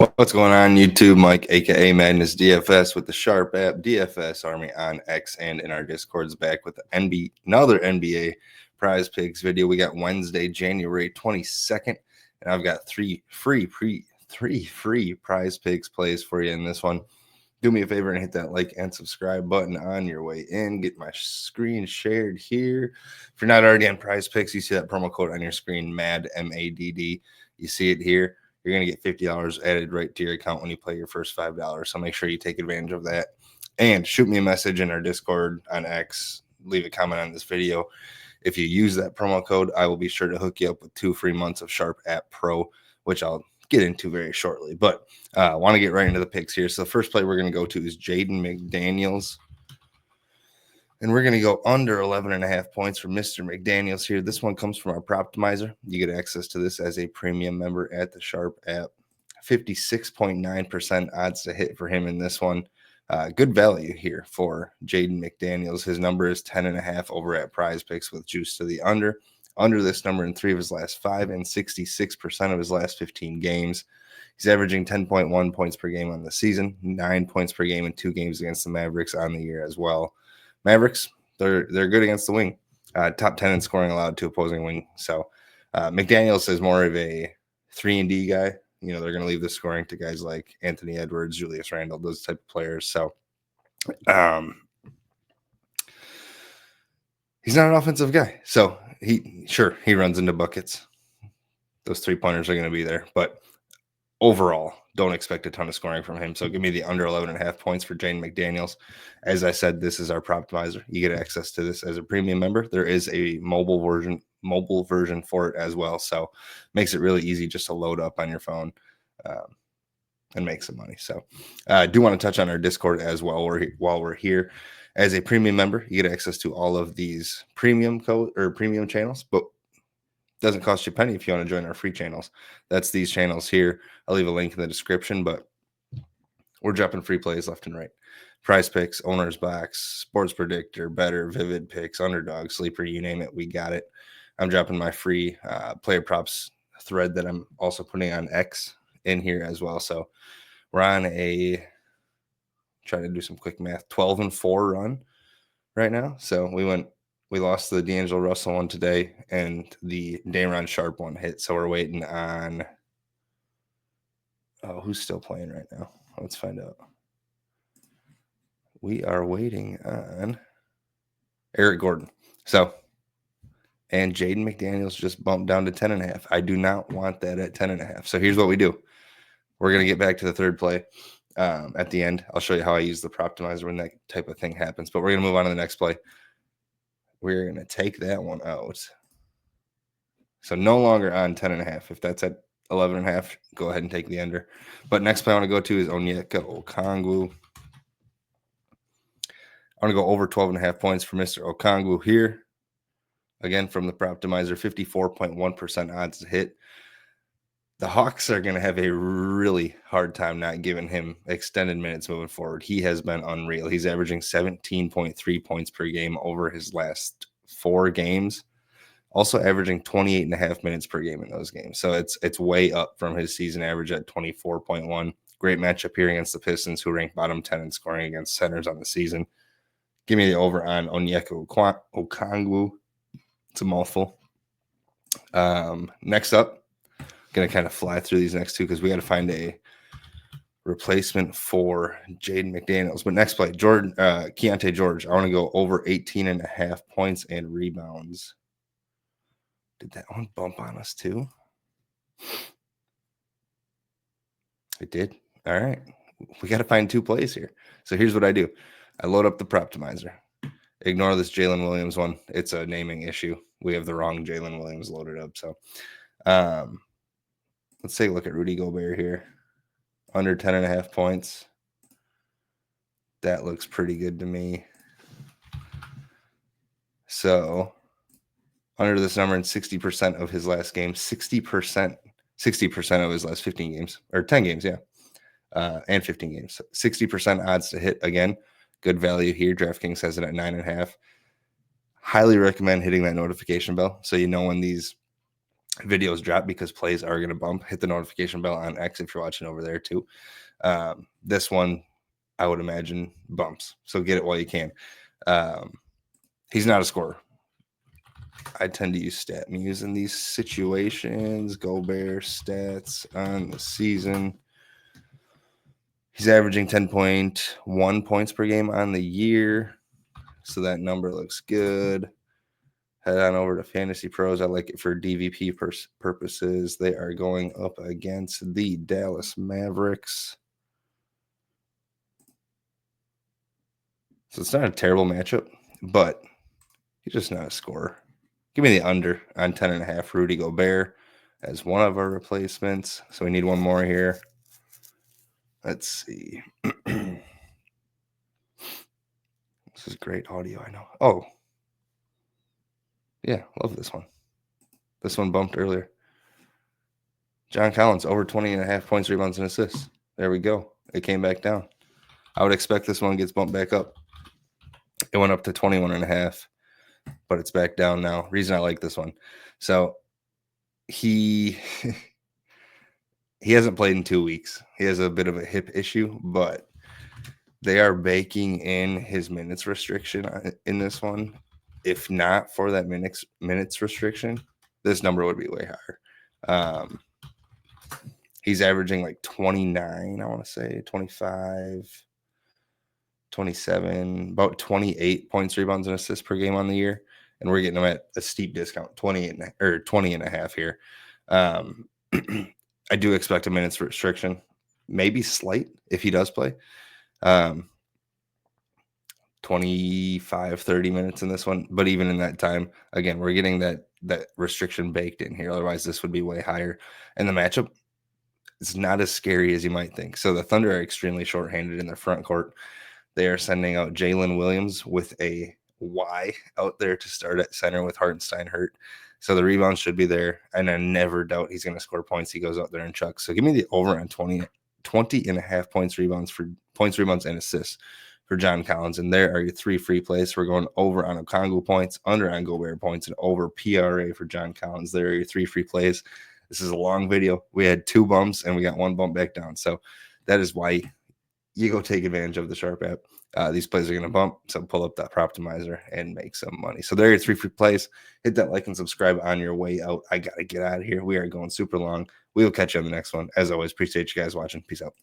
What's going on, YouTube? Mike, aka MadnessDFS, with the Sharp app, DFS Army on X, and in our Discords, back with another NBA Prize Picks video. We got Wednesday, January 22nd, and I've got three free Prize Picks plays for you in this one. Do me a favor and hit that like and subscribe button on your way in. Get my screen shared here. If you're not already on Prize Picks, you see that promo code on your screen, MAD, M-A-D-D. You see it here. You're going to get $50 added right to your account when you play your first $5. So make sure you take advantage of that. And shoot me a message in our Discord on X. Leave a comment on this video. If you use that promo code, I will be sure to hook you up with 2 free months of Sharp App Pro, which I'll get into very shortly. But I want to get right into the picks here. So the first play we're going to go to is Jaden McDaniels. And we're going to go under 11.5 points for Mr. McDaniels here. This one comes from our Proptimizer. You get access to this as a premium member at the Sharp app. 56.9% odds to hit for him in this one. Good value here for Jaden McDaniels. His number is 10.5 over at PrizePicks with juice to the under. Under this number in 3 of his last 5 and 66% of his last 15 games. He's averaging 10.1 points per game on the season, 9 points per game in 2 games against the Mavericks on the year as well. Mavericks, they're good against the wing. Top 10 in scoring allowed to opposing wing. So McDaniels is more of a 3-and-D guy. You know, they're going to leave the scoring to guys like Anthony Edwards, Julius Randle, those type of players. So he's not an offensive guy. So he runs into buckets. Those 3-pointers are going to be there. But overall, don't expect a ton of scoring from him. So give me the under 11.5 points for Jaden McDaniels. As I said, this is our Proptimizer. You get access to this as a premium member. There is a mobile version for it as well. So makes it really easy just to load up on your phone and make some money. So I do want to touch on our Discord as well while we're here. As a premium member, you get access to all of these premium channels, but doesn't cost you a penny if you want to join our free channels. That's these channels here. I'll leave a link in the description, but we're dropping free plays left and right. Prize Picks, Owner's Box, Sports Predictor, Better, Vivid Picks, Underdog, Sleeper, you name it, we got it. I'm dropping my free player props thread that I'm also putting on X in here as well. So we're on trying to do some quick math, 12-4 run right now. So we lost the D'Angelo Russell one today, and the Day'Ron Sharp one hit. So we're waiting on who's still playing right now? Let's find out. We are waiting on Eric Gordon. So, and Jaden McDaniels just bumped down to 10.5. I do not want that at 10.5. So here's what we do. We're going to get back to the third play at the end. I'll show you how I use the Proptimizer when that type of thing happens. But we're going to move on to the next play. We're going to take that one out. So no longer on 10.5. If that's at 11.5, go ahead and take the under. But next play I want to go to is Onyeka Okongwu. I want to go over 12.5 points for Mr. Okongwu here. Again, from the Proptimizer, 54.1% odds to hit. The Hawks are going to have a really hard time not giving him extended minutes moving forward. He has been unreal. He's averaging 17.3 points per game over his last 4 games. Also averaging 28.5 minutes per game in those games. So it's way up from his season average at 24.1. Great matchup here against the Pistons, who rank bottom 10 in scoring against centers on the season. Give me the over on Onyeka Okongwu. It's a mouthful. Next up, going to kind of fly through these next two because we got to find a replacement for Jaden McDaniels. But next play, Keontae George. I want to go over 18.5 points and rebounds. Did that one bump on us too? It did. All right. We got to find 2 plays here. So here's what I do. I load up the Proptimizer. Ignore this Jalen Williams one. It's a naming issue. We have the wrong Jalen Williams loaded up. So let's take a look at Rudy Gobert here. Under 10.5 points. That looks pretty good to me. So under this number in 60% of his last game, 60% of his last 15 games, or 10 games, yeah, and 15 games. 60% odds to hit. Again, good value here. DraftKings has it at 9.5. Highly recommend hitting that notification bell so you know when these videos drop because plays are going to bump. Hit the notification bell on X if you're watching over there too. This one, I would imagine, bumps. So get it while you can. He's not a scorer. I tend to use StatMuse in these situations. Gobert stats on the season. He's averaging 10.1 points per game on the year. So that number looks good. Head on over to Fantasy Pros. I like it for DVP purposes. They are going up against the Dallas Mavericks. So it's not a terrible matchup, but he's just not a scorer. Give me the under on 10.5. Rudy Gobert as one of our replacements. So we need one more here. Let's see. This is great audio, I know. Oh, yeah, love this one. This one bumped earlier. John Collins, over 20.5 points, rebounds, and assists. There we go. It came back down. I would expect this one gets bumped back up. It went up to 21.5, but it's back down now. Reason I like this one. So he hasn't played in 2 weeks. He has a bit of a hip issue, but they are baking in his minutes restriction in this one. If not for that minutes restriction, this number would be way higher. He's averaging like 29, I want to say 25, 27, about 28 points, rebounds, and assists per game on the year. And we're getting him at a steep discount, 20.5 here. I do expect a minutes restriction, maybe slight if he does play. 25, 30 minutes in this one. But even in that time, again, we're getting that restriction baked in here. Otherwise, this would be way higher. And the matchup, it's not as scary as you might think. So the Thunder are extremely shorthanded in their front court. They are sending out Jalen Williams with a Y out there to start at center with Hartenstein hurt. So the rebounds should be there. And I never doubt he's going to score points. He goes out there and chucks. So give me the over on 20.5 points, rebounds, and assists for John Collins. And there are your 3 free plays. We're going over on Okongwu points, under on Gobert points, and over PRA for John Collins. There are your 3 free plays. This is a long video. We had 2 bumps and we got 1 bump back down. So that is why you go take advantage of the Sharp app. These plays are going to bump, so pull up that Proptimizer and make some money. So there are your 3 free plays. Hit that like and subscribe on your way out. I got to get out of here. We are going super long. We will catch you on the next one. As always, appreciate you guys watching. Peace out.